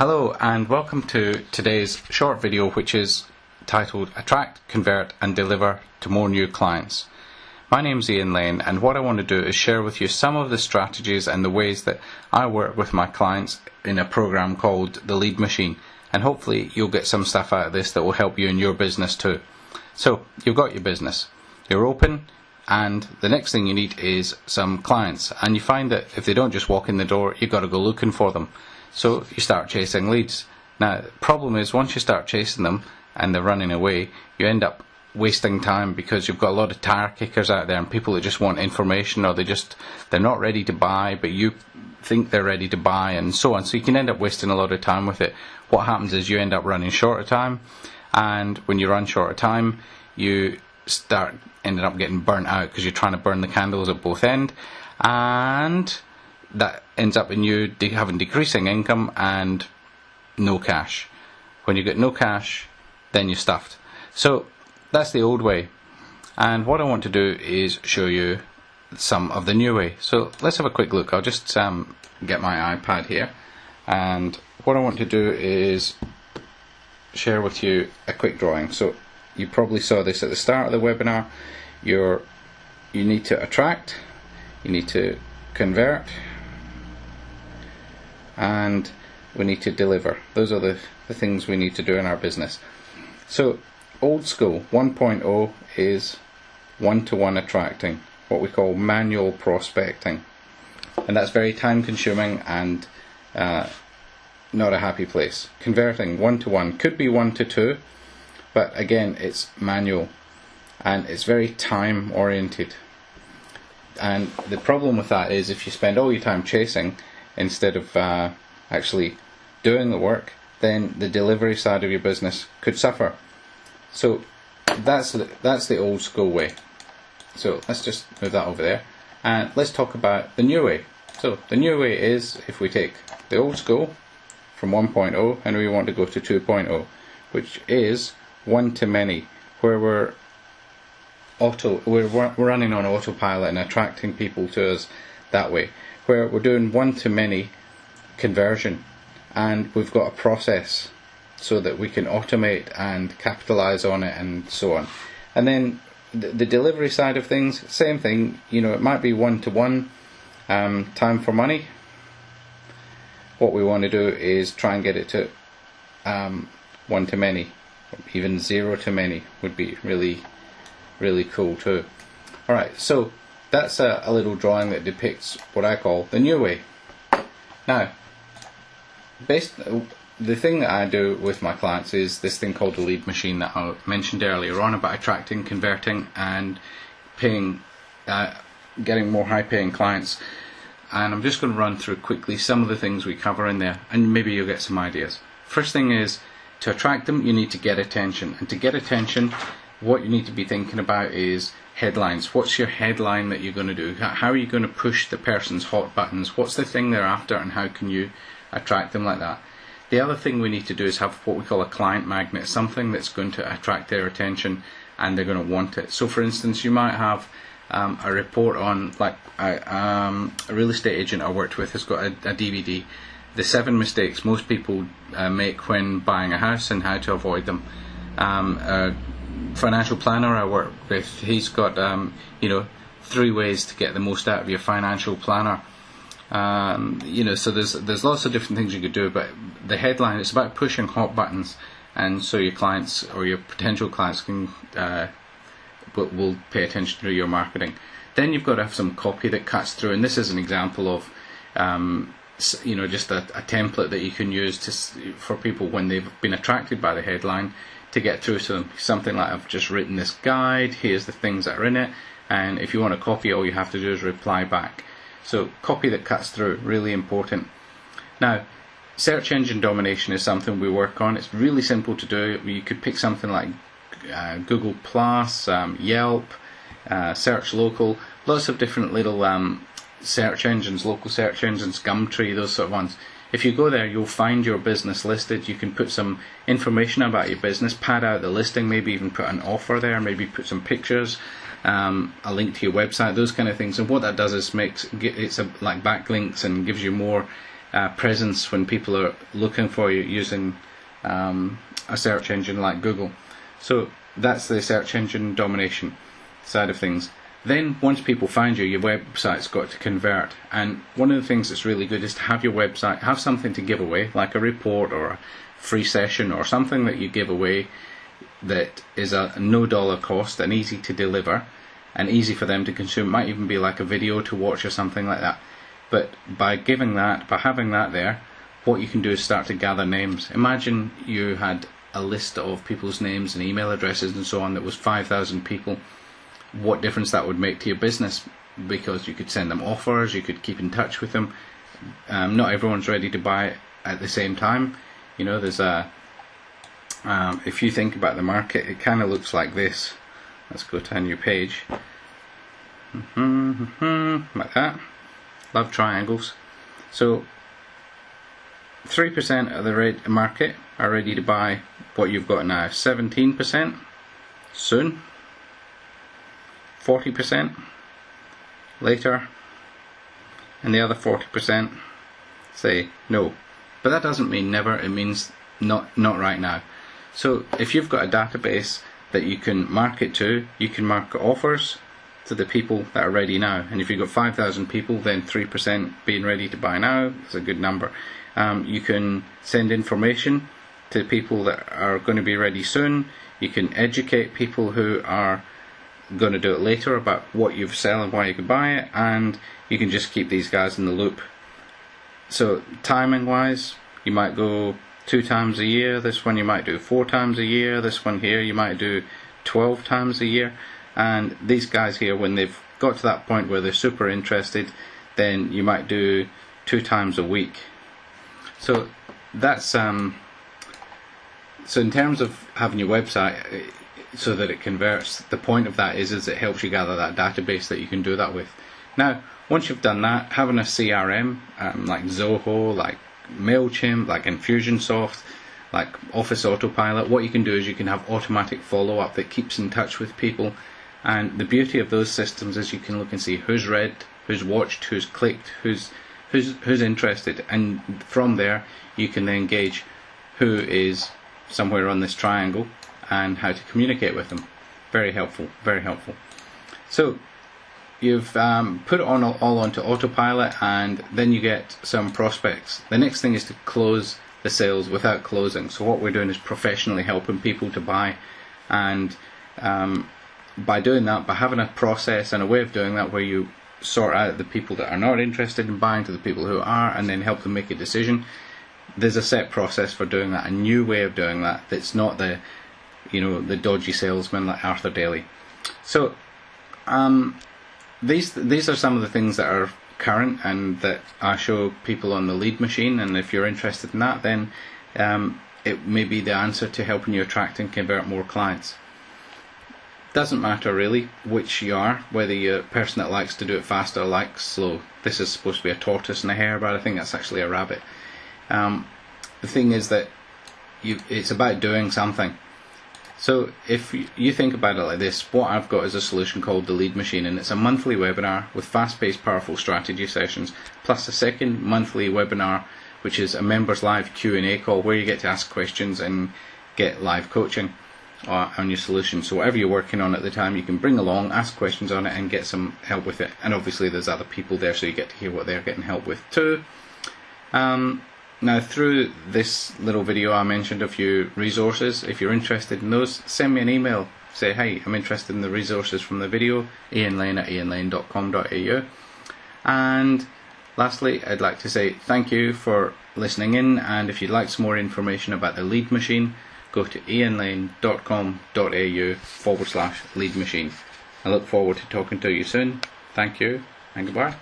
Hello and welcome to today's short video, which is titled Attract, Convert and Deliver to More New Clients. My name's Ian Lane, and what I want to do is share with you some of the strategies and the ways that I work with my clients in a program called The Lead Machine, and hopefully you'll get some stuff out of this that will help you in your business too. So you've got your business, you're open, and the next thing you need is some clients, and you find that if they don't just walk in the door, you've got to go looking for them. So you start chasing leads. Now the problem is, once you start chasing them and they're running away, you end up wasting time because you've got a lot of tire kickers out there and people that just want information, or they're not ready to buy but you think they're ready to buy, and so on. So you can end up wasting a lot of time with it. What happens is you end up running short of time, and when you run short of time you start ending up getting burnt out because you're trying to burn the candles at both ends, and that ends up in you having decreasing income and no cash. When you get no cash, then you're stuffed. So that's the old way, and what I want to do is show you some of the new way. So let's have a quick look. I'll just get my iPad here, and what I want to do is share with you a quick drawing. So you probably saw this at the start of the webinar. You need to attract, you need to convert, and we need to deliver. Those are the things we need to do in our business. So old school 1.0 is one-to-one attracting, what we call manual prospecting, and that's very time consuming and not a happy place. Converting one-to-one could be 1-to-2, but again it's manual and it's very time oriented, and the problem with that is if you spend all your time chasing instead of actually doing the work, then the delivery side of your business could suffer. So that's the old school way. So let's just move that over there, and let's talk about the new way. So the new way is, if we take the old school from 1.0 and we want to go to 2.0, which is one-to-many, where we're running on autopilot and attracting people to us that way, where we're doing one-to-many conversion, and we've got a process so that we can automate and capitalize on it and so on. And then the delivery side of things, same thing. It might be one-to-one, time for money. What we want to do is try and get it to one-to-many, even zero-to-many would be really, really cool too. Alright, so that's a little drawing that depicts what I call the new way. Now, the thing that I do with my clients is this thing called the lead machine that I mentioned earlier on, about attracting, converting and paying, getting more high paying clients. And I'm just going to run through quickly some of the things we cover in there, and maybe you'll get some ideas. First thing is, to attract them you need to get attention, and to get attention what you need to be thinking about is headlines. What's your headline that you're going to do? How are you going to push the person's hot buttons? What's the thing they're after, and how can you attract them like that? The other thing we need to do is have what we call a client magnet, something that's going to attract their attention and they're going to want it. So for instance, you might have a report on, like a real estate agent I worked with has got a DVD, the 7 mistakes most people make when buying a house and how to avoid them. A financial planner I work with, he's got 3 ways to get the most out of your financial planner. So there's lots of different things you could do, but the headline, it's about pushing hot buttons, and so your clients or your potential clients can will pay attention to your marketing. Then you've got to have some copy that cuts through, and this is an example of just a template that you can use for people when they've been attracted by the headline to get through to them. Something like, I've just written this guide, here's the things that are in it, and if you want a copy, all you have to do is reply back. So copy that cuts through, really important. Now, search engine domination is something we work on. It's really simple to do. You could pick something like Google Plus, Yelp, Search Local, lots of different little search engines, local search engines, Gumtree, those sort of ones. If you go there, you'll find your business listed. You can put some information about your business, pad out the listing, maybe even put an offer there, maybe put some pictures, a link to your website, those kind of things. And what that does is like backlinks and gives you more presence when people are looking for you using a search engine like Google. So that's the search engine domination side of things. Then once people find you, your website's got to convert, and one of the things that's really good is to have your website have something to give away, like a report or a free session or something that you give away that is a no dollar cost and easy to deliver and easy for them to consume. It might even be like a video to watch or something like that. But by giving that, by having that there, what you can do is start to gather names. Imagine you had a list of people's names and email addresses and so on that was 5,000 people. What difference that would make to your business, because you could send them offers, you could keep in touch with them. Not everyone's ready to buy at the same time. You know, there's if you think about the market, it kind of looks like this. Let's go to a new page. Like that. Love triangles. So 3% of the market are ready to buy what you've got now. 17% soon. 40% later, and the other 40% say no. But that doesn't mean never, it means not right now. So if you've got a database that you can market to, you can market offers to the people that are ready now. And if you've got 5,000 people, then 3% being ready to buy now is a good number. You can send information to people that are going to be ready soon. You can educate people who are going to do it later about what you sell and why you could buy it, and you can just keep these guys in the loop. So timing wise, you might go 2 times a year, this one you might do 4 times a year, this one here you might do 12 times a year, and these guys here, when they've got to that point where they're super interested, then you might do 2 times a week. So that's so in terms of having your website so that it converts, the point of that is it helps you gather that database that you can do that with. Now, once you've done that, having a CRM like Zoho, like MailChimp, like Infusionsoft, like Office Autopilot, what you can do is you can have automatic follow-up that keeps in touch with people. And the beauty of those systems is you can look and see who's read, who's watched, who's clicked, who's interested, and from there you can then gauge who is somewhere on this triangle and how to communicate with them. Very helpful, very helpful. So you've put it all onto autopilot, and then you get some prospects. The next thing is to close the sales without closing. So what we're doing is professionally helping people to buy, and by doing that, by having a process and a way of doing that where you sort out the people that are not interested in buying to the people who are, and then help them make a decision, there's a set process for doing that, a new way of doing that that's not the dodgy salesman like Arthur Daly. So these are some of the things that are current and that I show people on the lead machine, and if you're interested in that, then it may be the answer to helping you attract and convert more clients. Doesn't matter really which you are, whether you're a person that likes to do it fast or likes slow. This is supposed to be a tortoise and a hare, but I think that's actually a rabbit. The thing is that it's about doing something. So if you think about it like this, what I've got is a solution called the Lead Machine, and it's a monthly webinar with fast-paced, powerful strategy sessions, plus a second monthly webinar, which is a members live Q&A call where you get to ask questions and get live coaching on your solution. So whatever you're working on at the time, you can bring along, ask questions on it, and get some help with it. And obviously there's other people there, so you get to hear what they're getting help with too. Now, through this little video I mentioned a few resources. If you're interested in those, send me an email. Say, hey, I'm interested in the resources from the video, ianlane@ianlane.com.au. And lastly, I'd like to say thank you for listening in, and if you'd like some more information about the Lead Machine, go to ianlane.com.au/lead machine. I look forward to talking to you soon. Thank you, and goodbye.